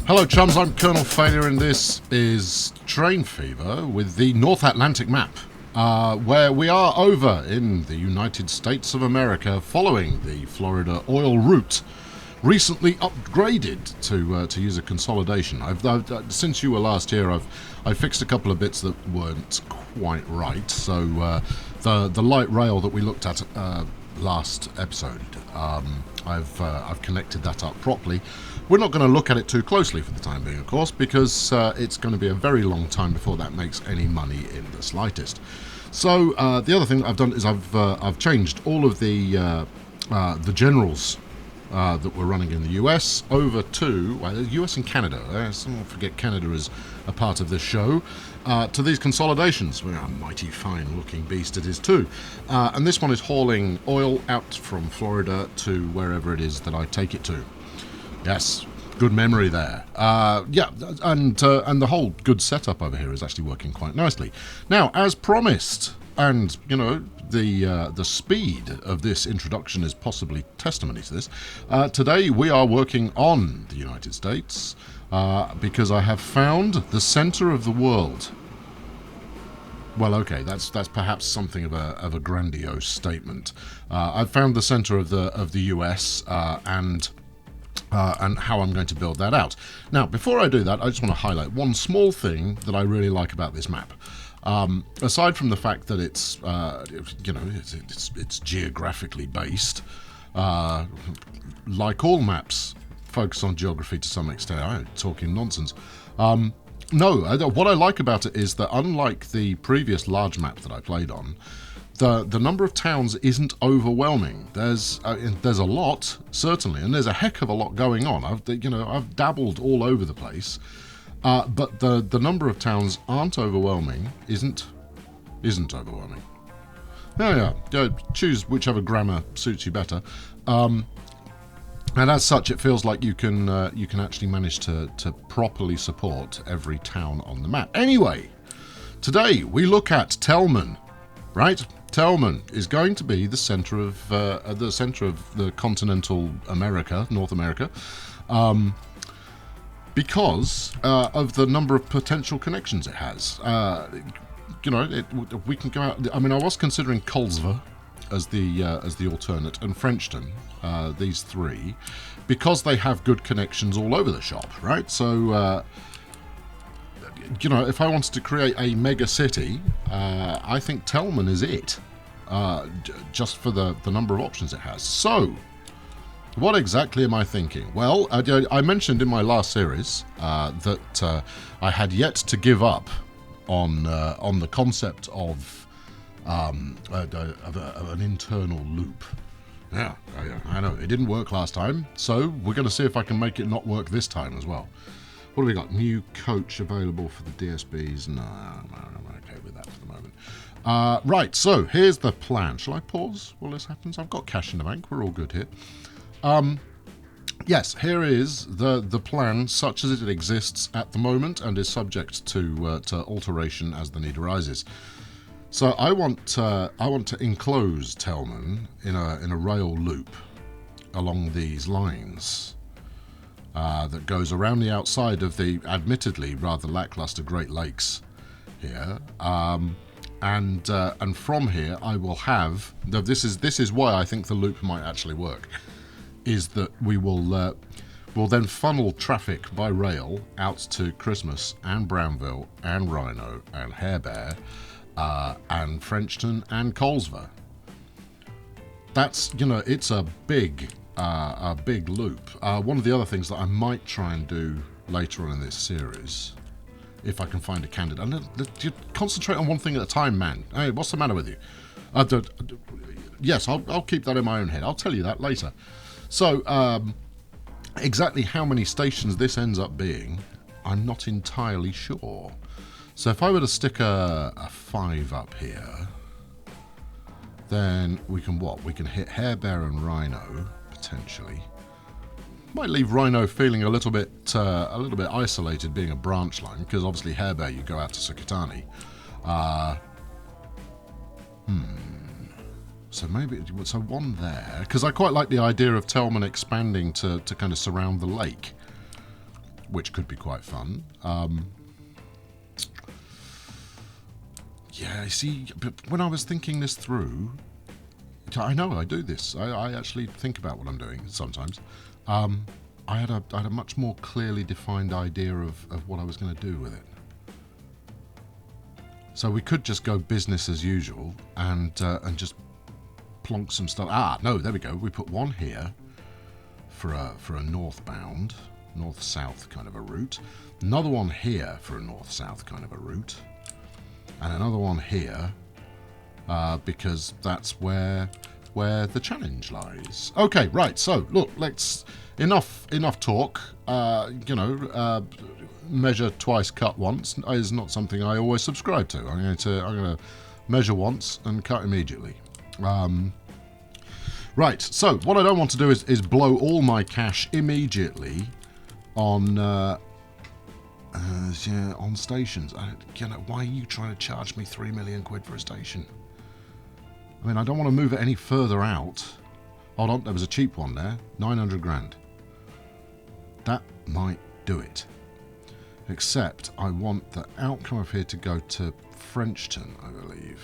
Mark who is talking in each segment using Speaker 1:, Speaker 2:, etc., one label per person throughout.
Speaker 1: Hello chums, I'm Colonel Failure and this is Train Fever with the North Atlantic map, where we are over in the United States of America following the Florida oil route, recently upgraded to use a consolidation. I've since you were last here, I've fixed a couple of bits that weren't quite right. So the light rail that we looked at last episode, I've connected that up properly. We're not going to look at it too closely for the time being, of course, because it's going to be a very long time before that makes any money in the slightest. So the other thing I've done is I've changed all of the generals that were running in the US over to the US and Canada. Someone forget Canada is a part of this show. To these consolidations, well, a mighty fine-looking beast it is too. And this one is hauling oil out from Florida to wherever it is that I take it to. Yes, good memory there. Yeah, and the whole good setup over here is actually working quite nicely. Now, as promised, and you know, the speed of this introduction is possibly testimony to this. Today we are working on the United States because I have found the center of the world. Well, okay, that's perhaps something of a grandiose statement. I've found the center of the US and how I'm going to build that out. Now, before I do that, I just want to highlight one small thing that I really like about this map. Aside from the fact that it's you know, it's geographically based, like all maps focus on geography to some extent. I'm talking nonsense. No, what I like about it is that unlike the previous large map that I played on, the number of towns isn't overwhelming. There's a lot, certainly, and there's a heck of a lot going on. I've dabbled all over the place, but the number of towns aren't overwhelming. Isn't overwhelming. Yeah. Choose whichever grammar suits you better. And as such, it feels like you can actually manage to properly support every town on the map. Anyway, today we look at Telman, right? Telman is going to be the center of the continental America, North America, because of the number of potential connections it has. You know, we can go out. I mean, I was considering Colesver as the alternate, and Frenchton, these three, because they have good connections all over the shop, right? So, you know, if I wanted to create a mega city, I think Telman is it, just for the number of options it has. So, what exactly am I thinking? Well, I mentioned in my last series that I had yet to give up on the concept of an internal loop. Yeah, I know, it didn't work last time, so we're going to see if I can make it not work this time as well. What have we got? New coach available for the DSBs? No, I'm okay with that for the moment. Right, so here's the plan. Shall I pause while this happens? I've got cash in the bank. We're all good here. Yes, here is the plan such as it exists at the moment and is subject to alteration as the need arises. So I want to enclose Telman in a rail loop along these lines that goes around the outside of the admittedly rather lackluster Great Lakes here, and from here I will have. This is why I think the loop might actually work. Is that we'll then funnel traffic by rail out to Christmas and Brownville and Rhino and Harebear. And Frenchton and Colesver. That's, you know, it's a big loop. One of the other things that I might try and do later on in this series, if I can find a candidate, and you concentrate on one thing at a time, man. Hey, what's the matter with you? Yes, I'll keep that in my own head. I'll tell you that later. So, exactly how many stations this ends up being, I'm not entirely sure. So if I were to stick a 5 up here, then we can what? We can hit Harebear and Rhino, potentially. Might leave Rhino feeling a little bit isolated, being a branch line, because obviously Harebear you go out to Sukatani. So maybe one there, because I quite like the idea of Telman expanding to kind of surround the lake. which could be quite fun. Yeah, see, but when I was thinking this through, I know I do this. I actually think about what I'm doing sometimes. I had a much more clearly defined idea of what I was going to do with it. So we could just go business as usual and just plonk some stuff. Ah, no, there we go. We put one here for a northbound, north-south kind of a route. Another one here for a north-south kind of a route. And another one here, because that's where the challenge lies. Okay, right. So look, let's enough talk. Measure twice, cut once is not something I always subscribe to. I'm going to measure once and cut immediately. Right. So what I don't want to do is blow all my cash immediately on. Yeah, on stations. Why are you trying to charge me 3 million quid for a station? I mean, I don't want to move it any further out. Hold on, there was a cheap one there. 900 grand. That might do it. Except I want the outcome of here to go to Frenchton, I believe.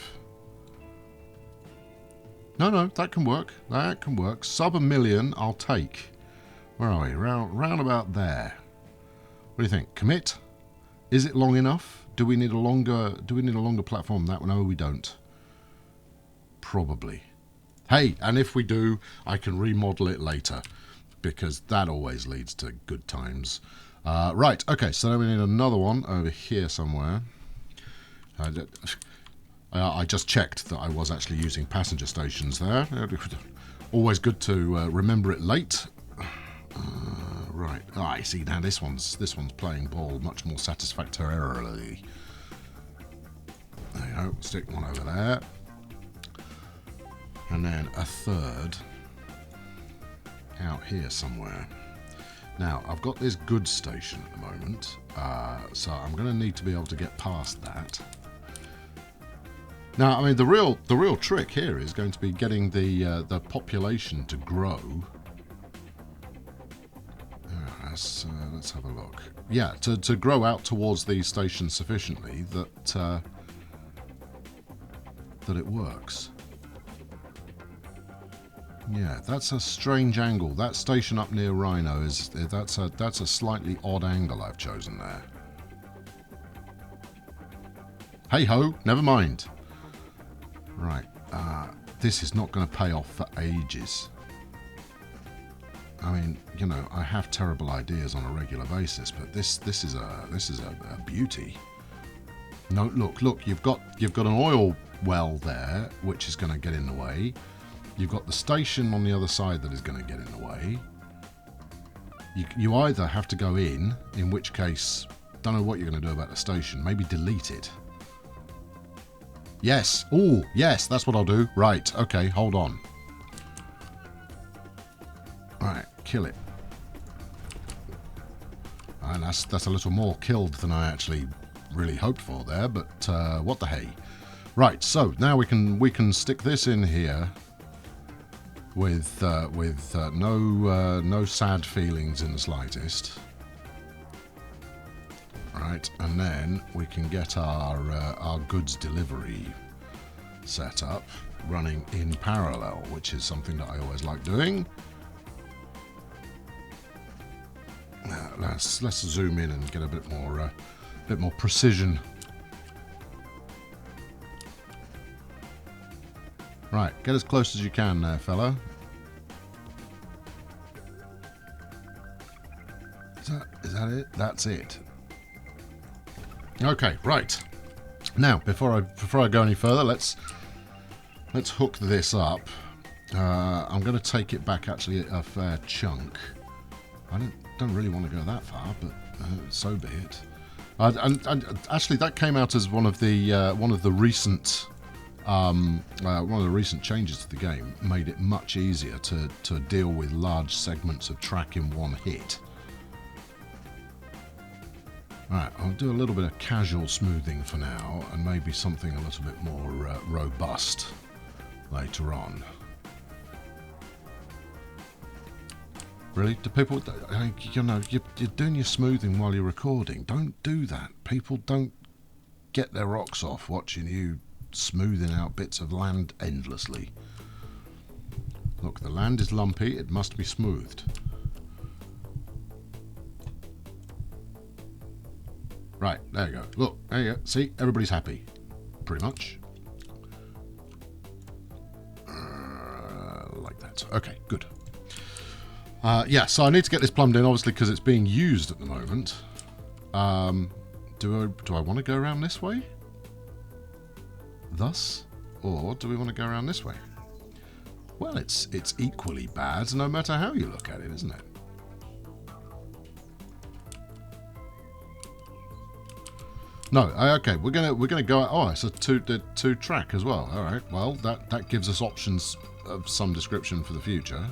Speaker 1: No, that can work. That can work. Sub $1 million, I'll take. Where are we? Round about there. What do you think? Commit? Is it long enough? Do we need a longer platform than that? No, we don't. Probably. Hey, and if we do, I can remodel it later, because that always leads to good times. Right, okay, so then we need another one over here somewhere. I just checked that I was actually using passenger stations there. Always good to remember it late. Right. I see now. This one's playing ball much more satisfactorily. There you go. Stick one over there, and then a third out here somewhere. Now I've got this goods station at the moment, so I'm going to need to be able to get past that. Now, I mean, the real trick here is going to be getting the population to grow. Let's have a look. Yeah, to grow out towards these stations sufficiently that it works. Yeah, that's a strange angle. That station up near Rhino that's a slightly odd angle I've chosen there. Hey ho, never mind. Right, this is not going to pay off for ages. I mean, you know, I have terrible ideas on a regular basis, but this is a beauty. No, look, you've got an oil well there, which is going to get in the way. You've got the station on the other side that is going to get in the way. You either have to go in which case, don't know what you're going to do about the station. Maybe delete it. Yes. Oh, yes, that's what I'll do. Right. Okay, hold on. Right, kill it. And that's a little more killed than I actually really hoped for there, but what the hey. Right, so now we can stick this in here with no sad feelings in the slightest. Right, and then we can get our goods delivery set up running in parallel, which is something that I always like doing. Let's zoom in and get a bit more precision. Right, get as close as you can there, fella. Is that it? That's it. Okay, right. Now, before I go any further, let's hook this up. I'm going to take it back actually a fair chunk. I don't really want to go that far, but so be it. And actually, that came out as one of the recent changes to the game. Made it much easier to deal with large segments of track in one hit. Right, I'll do a little bit of casual smoothing for now, and maybe something a little bit more robust later on. Really? Do people, you know, you're doing your smoothing while you're recording. Don't do that. People don't get their rocks off watching you smoothing out bits of land endlessly. Look, the land is lumpy. It must be smoothed. Right, there you go. Look, there you go. See, everybody's happy. Pretty much. Like that. Okay, good. Yeah, so I need to get this plumbed in, obviously, because it's being used at the moment. Do I want to go around this way? Thus? Or do we want to go around this way? Well, it's equally bad, no matter how you look at it, isn't it? No, okay, we're gonna go. Oh, it's a two track as well. All right, well that gives us options of some description for the future.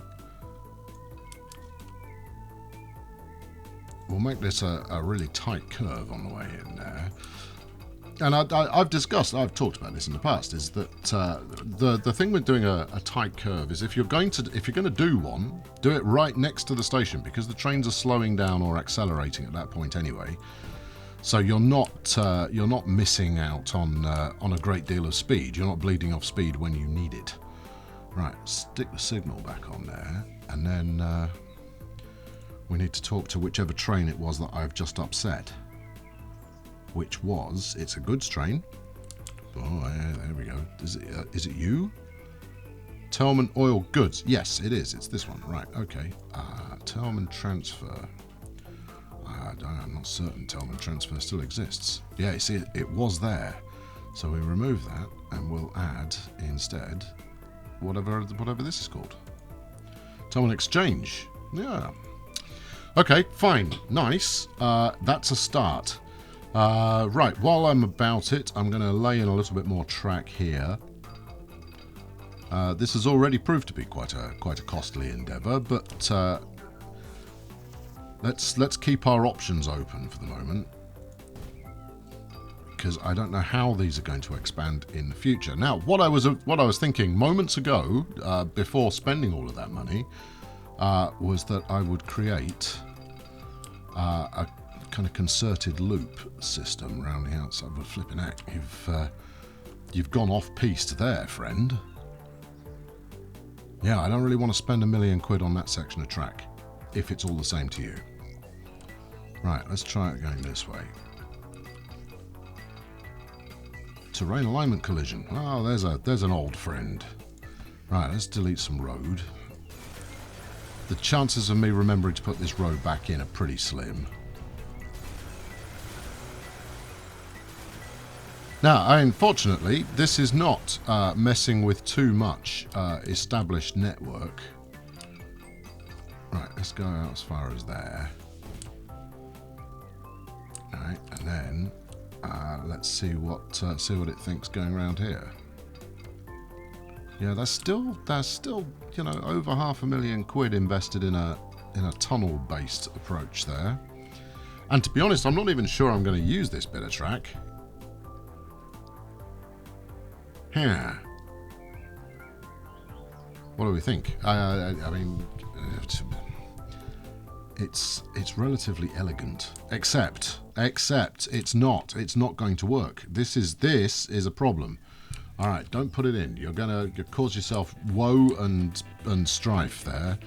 Speaker 1: We'll make this a really tight curve on the way in there. And I've talked about this in the past, is that the thing with doing a tight curve is if you're going to do one, do it right next to the station, because the trains are slowing down or accelerating at that point anyway. So you're not missing out on a great deal of speed. You're not bleeding off speed when you need it. Right, stick the signal back on there, and then we need to talk to whichever train it was that I've just upset. Which was, it's a goods train. Oh, yeah, there we go. Is it you? Terminus Oil Goods. Yes, it is. It's this one. Right, okay. Terminus Transfer. I'm not certain Terminus Transfer still exists. Yeah, you see, it was there. So we remove that, and we'll add, instead, whatever this is called. Terminus Exchange. Yeah. Okay, fine. Nice. That's a start. Right, while I'm about it, I'm going to lay in a little bit more track here. This has already proved to be quite a costly endeavour, but let's keep our options open for the moment, because I don't know how these are going to expand in the future. Now, what I was thinking moments ago, before spending all of that money, was that I would create a kind of concerted loop system around the outside. But flipping heck, you've gone off piste there, friend. Yeah, I don't really want to spend £1 million on that section of track, if it's all the same to you. Right, let's try it going this way. Terrain alignment collision. Oh, there's an old friend. Right, let's delete some road. The chances of me remembering to put this road back in are pretty slim. Now, unfortunately, this is not messing with too much established network. Right, let's go out as far as there. Alright, and then let's see what it thinks going around here. Yeah, there's still you know, over £500,000 invested in a tunnel-based approach there. And to be honest, I'm not even sure I'm going to use this bit of track. Yeah. What do we think? I mean, it's relatively elegant, except it's not going to work. This is a problem. All right, don't put it in. You're gonna cause yourself woe and strife there.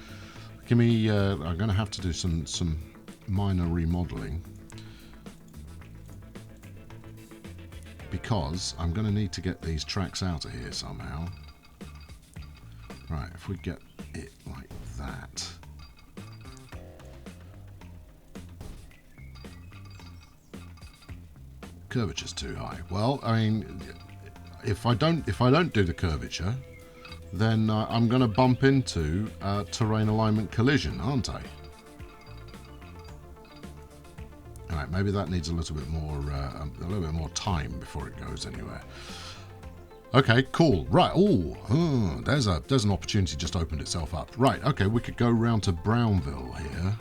Speaker 1: Give me. I'm gonna have to do some minor remodeling, because I'm going to need to get these tracks out of here somehow. Right, if we get it like that. Curvature's too high. Well, I mean, if I don't do the curvature, then I'm going to bump into terrain alignment collision, aren't I? Alright, maybe that needs a little bit more time before it goes anywhere. Okay, cool. Right. Oh, there's an opportunity just opened itself up. Right. Okay, we could go round to Brownville here.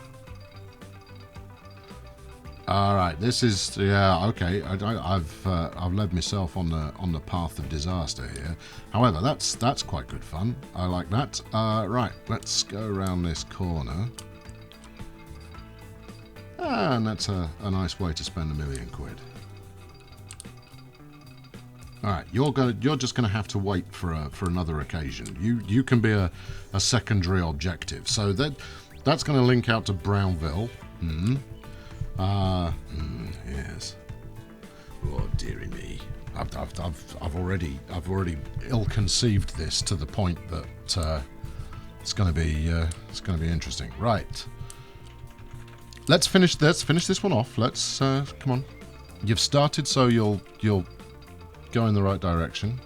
Speaker 1: All right. This is, yeah. Okay. I've led myself on the path of disaster here. However, that's quite good fun. I like that. Right. Let's go around this corner. And that's a nice way to spend £1 million. All right, you're just gonna have to wait for another occasion. You can be a secondary objective. So that's gonna link out to Brownville. Yes. Oh dearie me. I've already ill-conceived this to the point that it's gonna be interesting. Right. Let's finish this one off. Let's come on. You've started, so you'll go in the right direction.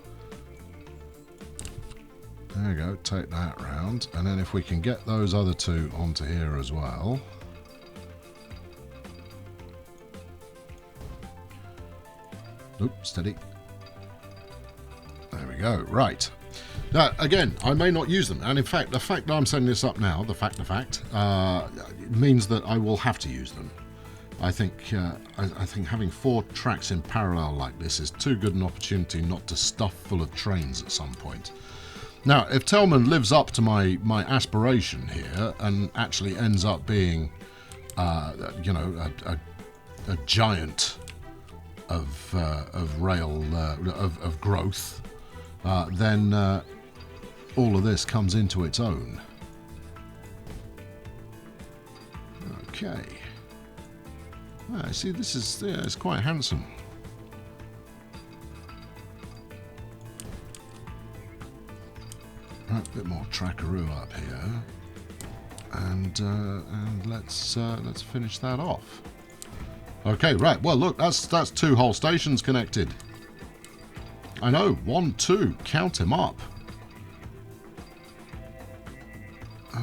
Speaker 1: There you go. Take that round, and then if we can get those other two onto here as well. Oop, steady. There we go. Right. Now, again, I may not use them, and in fact, the fact that I'm setting this up now, the fact, means that I will have to use them. I think having 4 tracks in parallel like this is too good an opportunity not to stuff full of trains at some point. Now, if Telman lives up to my aspiration here and actually ends up being, you know, a giant of rail of growth, then all of this comes into its own. Okay. See, this is it's quite handsome. Right, a bit more trackaroo up here, and let's finish that off. Okay, right. Well, look, that's 2 whole stations connected. I know, 1, 2, count him up.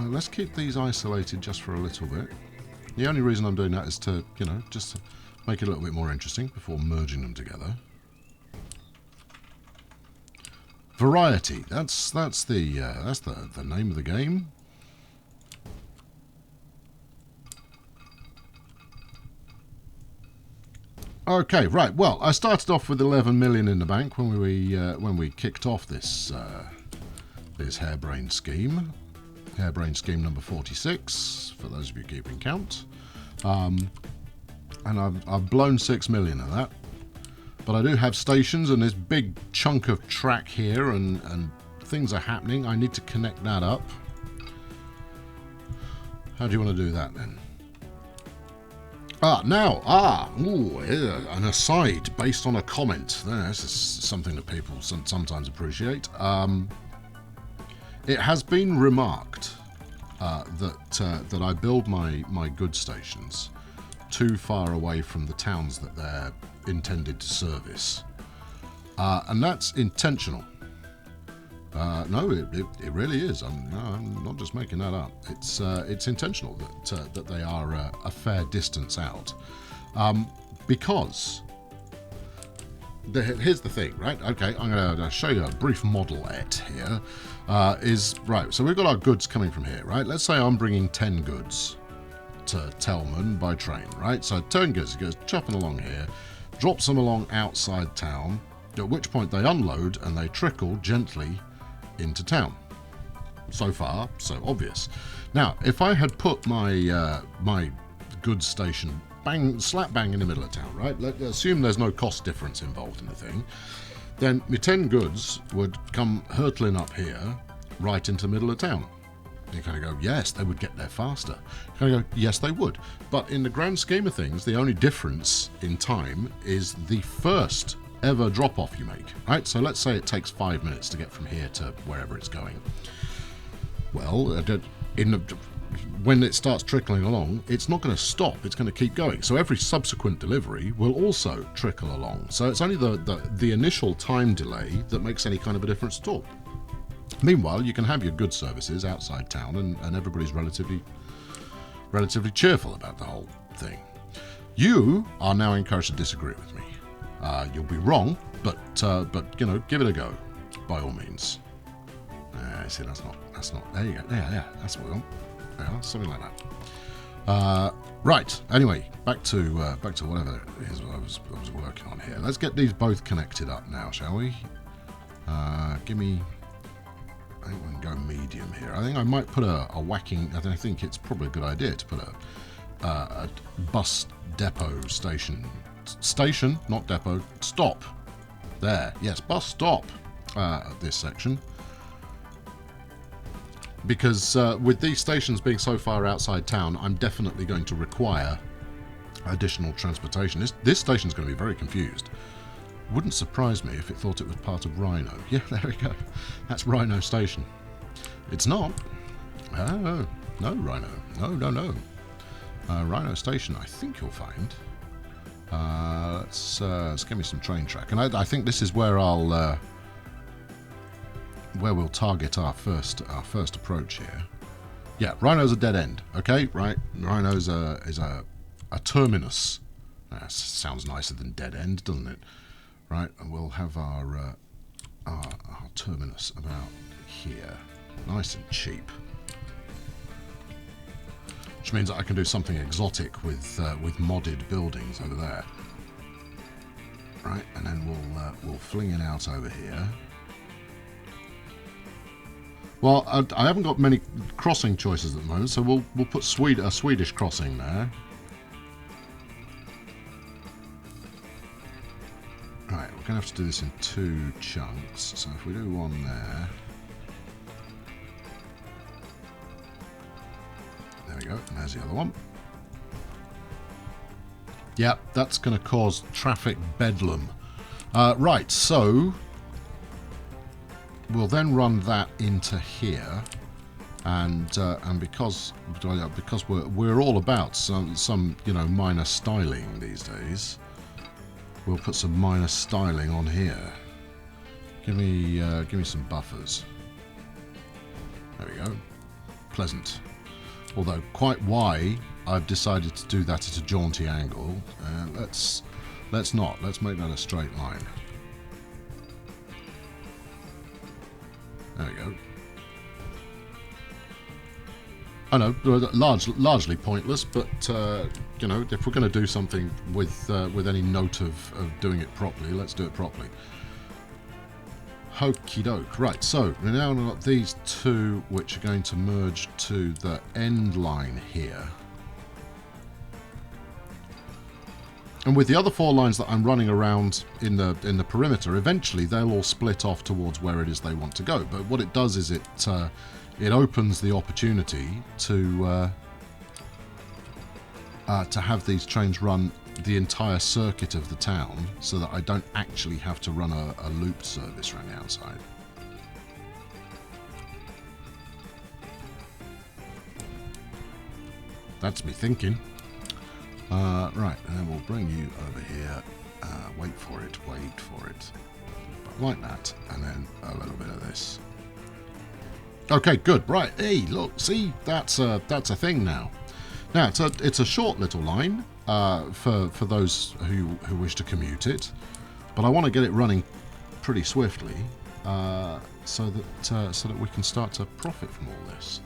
Speaker 1: Let's keep these isolated just for a little bit. The only reason I'm doing that is to, you know, just to make it a little bit more interesting before merging them together. Variety. That's the name of the game. Okay, right. Well, I started off with 11 million in the bank when we kicked off this this harebrained scheme. Harebrained scheme number 46, for those of you keeping count. And I've blown 6 million of that. But I do have stations and this big chunk of track here, and things are happening. I need to connect that up. How do you want to do that then? An aside based on a comment. This is something that people sometimes appreciate. It has been remarked that I build my goods stations too far away from the towns that they're intended to service, and that's intentional. No, it really is. I'm not just making that up. It's intentional that they are a fair distance out, because here's the thing, right? Okay, I'm going to show you a brief model-ette here. Right, so we've got our goods coming from here, right? Let's say I'm bringing 10 goods to Telman by train, right? So 10 goods, it goes chopping along here, drops them along outside town, at which point they unload and they trickle gently into town. So far, so obvious. Now, if I had put my my goods station slap bang in the middle of town, right? Let's assume there's no cost difference involved in the thing. Then my 10 goods would come hurtling up here, right into the middle of town. You kind of go, yes, they would get there faster. You kind of go, yes, they would. But in the grand scheme of things, the only difference in time is the first ever drop-off you make, right? So let's say it takes 5 minutes to get from here to wherever it's going. Well, when it starts trickling along, it's not going to stop. It's going to keep going. So every subsequent delivery will also trickle along. So it's only the initial time delay that makes any kind of a difference at all. Meanwhile, you can have your goods services outside town, and everybody's relatively cheerful about the whole thing. You are now encouraged to disagree with me. You'll be wrong, but you know, give it a go, by all means. See, that's not. There you go. Yeah, that's what we want. Yeah, something like that. Right. Anyway, back to whatever it is I was working on here. Let's get these both connected up now, shall we? Give me. I think we can go medium here. I think I might put a whacking. I think it's probably a good idea to put a bus depot station. Station, not depot. Stop. There. Yes, bus stop at this section. Because with these stations being so far outside town, I'm definitely going to require additional transportation. This station's going to be very confused. Wouldn't surprise me if it thought it was part of Rhino. Yeah, there we go. That's Rhino Station. It's not. Oh, no, Rhino. No. Rhino Station, I think you'll find. Let's get me some train track. And I think this is where where we'll target our first approach here. Yeah, Rhino's a dead end. Okay, right. Rhino's is a terminus. That sounds nicer than dead end, doesn't it? Right, and we'll have our terminus about here, nice and cheap, which means that I can do something exotic with modded buildings over there. Right, and then we'll fling it out over here. Well, I haven't got many crossing choices at the moment, so we'll put a Swedish crossing there. Right, we're going to have to do this in 2 chunks. So if we do one there. There we go, and there's the other one. Yep, that's going to cause traffic bedlam. Right, so we'll then run that into here, and because we're all about some minor styling these days, we'll put some minor styling on here. Give me some buffers. There we go. Pleasant. Although quite why I've decided to do that at a jaunty angle. Let's not. Let's make that a straight line. There we go. I know, largely pointless, but if we're going to do something with any note of doing it properly, let's do it properly. Hokey doke. Right, so we've now got these 2 which are going to merge to the end line here. And with the other 4 lines that I'm running around in the perimeter, eventually they'll all split off towards where it is they want to go. But what it does is it opens the opportunity to have these trains run the entire circuit of the town, so that I don't actually have to run a looped service around the outside. That's me thinking. Right, and then we'll bring you over here. Wait for it. But like that, and then a little bit of this. Okay, good. Right, hey, look, see, that's a thing now. Now it's a short little line for those who wish to commute it, but I want to get it running pretty swiftly so that we can start to profit from all this.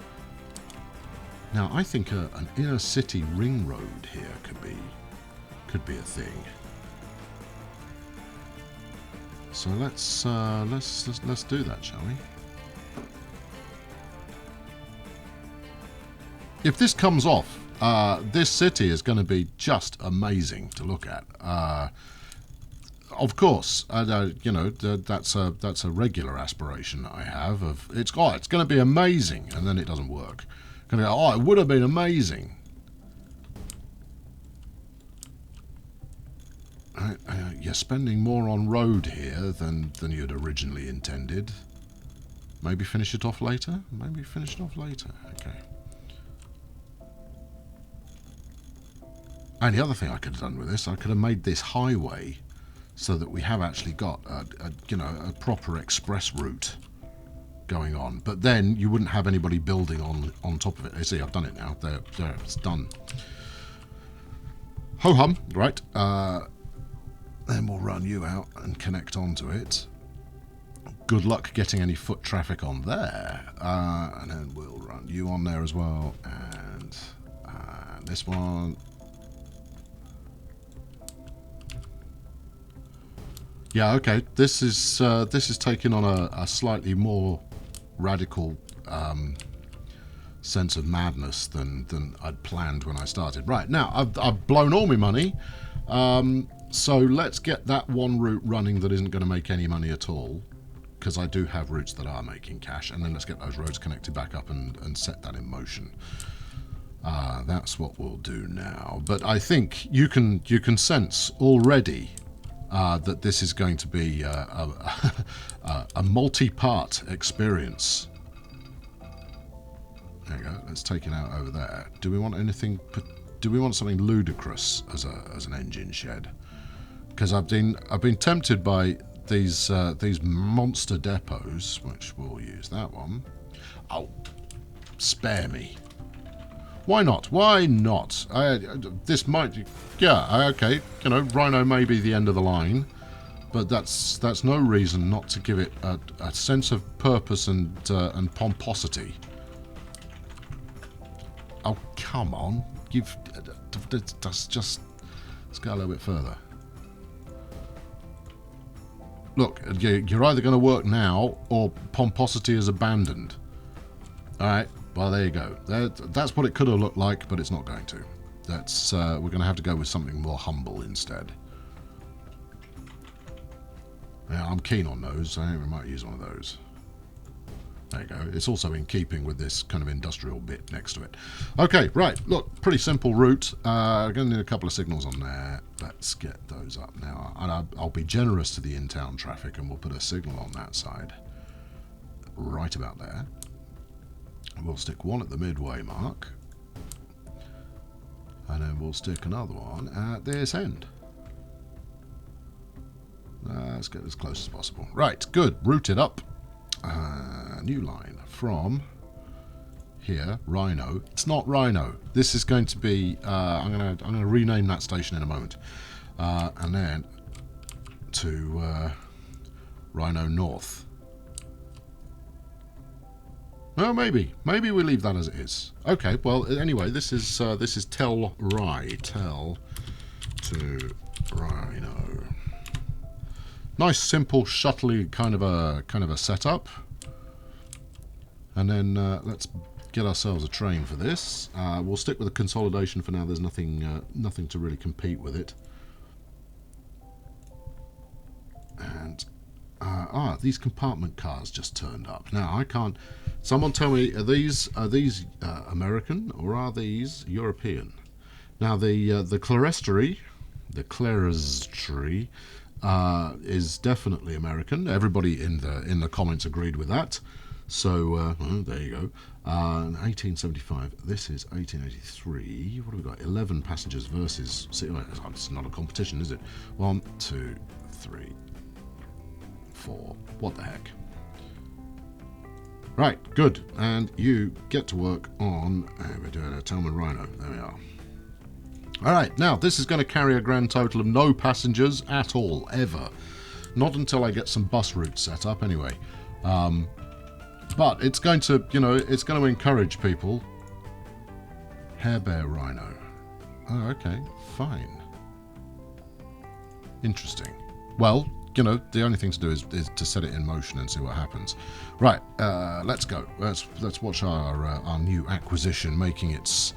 Speaker 1: Now, I think an inner city ring road here could be a thing. So let's do that, shall we? If this comes off, this city is going to be just amazing to look at. Of course, that's a regular aspiration I have. It's going to be amazing, and then it doesn't work. Going to go, oh, it would have been amazing. You're spending more on road here than you'd originally intended. Maybe finish it off later. Okay. And the other thing I could have done with this, I could have made this highway so that we have actually got a proper express route going on. But then you wouldn't have anybody building on top of it. You see, I've done it now. There, it's done. Ho hum, right. Then we'll run you out and connect onto it. Good luck getting any foot traffic on there. And then we'll run you on there as well. And this one. Yeah, okay. This is taking on a slightly more radical sense of madness than I'd planned when I started. Right, now, I've blown all my money, so let's get that one route running that isn't going to make any money at all, because I do have routes that are making cash, and then let's get those roads connected back up and set that in motion. That's what we'll do now. But I think you can sense already that this is going to be a multi-part experience. There you go. Let's take it out over there. Do we want anything? Do we want something ludicrous as an engine shed? Because I've been tempted by these monster depots, which we'll use that one. Oh, spare me. Why not? Why not? This might, yeah, okay. You know, Rhino may be the end of the line, but that's no reason not to give it a sense of purpose and pomposity. Oh, come on. Let's go a little bit further. Look, you're either going to work now or pomposity is abandoned. All right, well, there you go. That's what it could have looked like, but it's not going to. That's we're going to have to go with something more humble instead. Yeah, I'm keen on those. I think we might use one of those. There you go. It's also in keeping with this kind of industrial bit next to it. Okay, right. Look, pretty simple route. Going to need a couple of signals on there. Let's get those up now. And I'll be generous to the in-town traffic, and we'll put a signal on that side. Right about there. We'll stick one at the midway mark. And then we'll stick another one at this end. Let's get as close as possible. Right, good. Route it up. New line from here, Rhino. It's not Rhino. This is going to be. I'm gonna rename that station in a moment, and then to Rhino North. Well, maybe we leave that as it is. Okay. Well, anyway, this is Tell to Rhino. Nice, simple, shuttly kind of a setup. And then let's get ourselves a train for this. We'll stick with the consolidation for now. There's nothing to really compete with it. And these compartment cars just turned up. Now I can't. Someone tell me, are these American or are these European? Now the Clerestory, is definitely American. Everybody in the comments agreed with that. So there you go. 1875. This is 1883. What have we got? 11 passengers versus. See, it's not a competition, is it? 1, 2, 3, 4. What the heck? Right, good. And you get to work on. We're doing a Tellman Rhino. There we are. All right, now this is going to carry a grand total of no passengers at all, ever. Not until I get some bus routes set up, anyway. But it's going to, it's going to encourage people. Hair Bear Rhino. Oh, okay, fine. Interesting. Well, the only thing to do is to set it in motion and see what happens. Right, let's go. Let's watch our new acquisition making its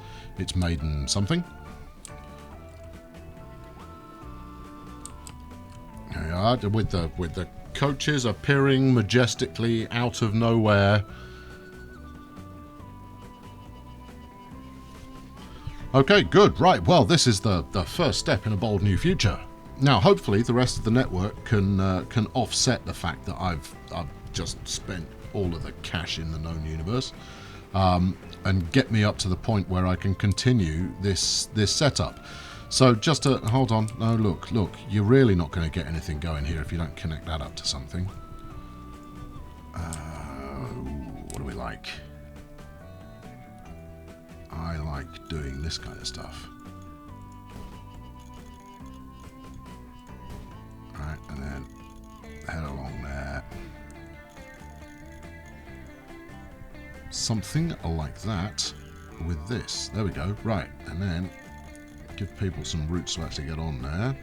Speaker 1: maiden something. There we are, with the coaches appearing majestically out of nowhere. Okay, good. Right, well, this is the first step in a bold new future. Now, hopefully, the rest of the network can offset the fact that I've just spent all of the cash in the known universe, and get me up to the point where I can continue this setup. So just to hold on. No, look, you're really not going to get anything going here if you don't connect that up to something. What do we like? I like doing this kind of stuff. Right, and then head along there. Something like that with this. There we go. Right, and then give people some routes to actually get on there.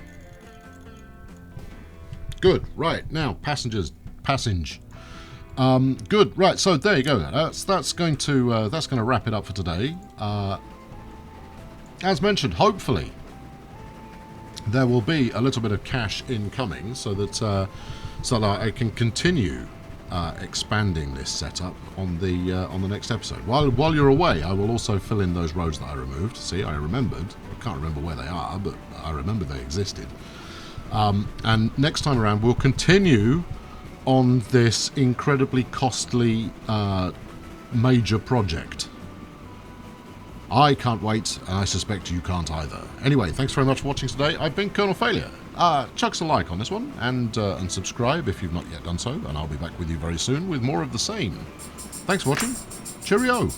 Speaker 1: Good. Right, now, passage. Good. Right. So there you go. That's going to wrap it up for today. As mentioned, hopefully there will be a little bit of cash incoming, so that I can continue expanding this setup on the next episode. While you're away, I will also fill in those roads that I removed. See, I remembered. I can't remember where they are, but I remember they existed. And next time around, we'll continue on this incredibly costly major project. I can't wait, and I suspect you can't either. Anyway, thanks very much for watching today. I've been Colonel Failure. Chuck us a like on this one, and subscribe if you've not yet done so, and I'll be back with you very soon with more of the same. Thanks for watching. Cheerio!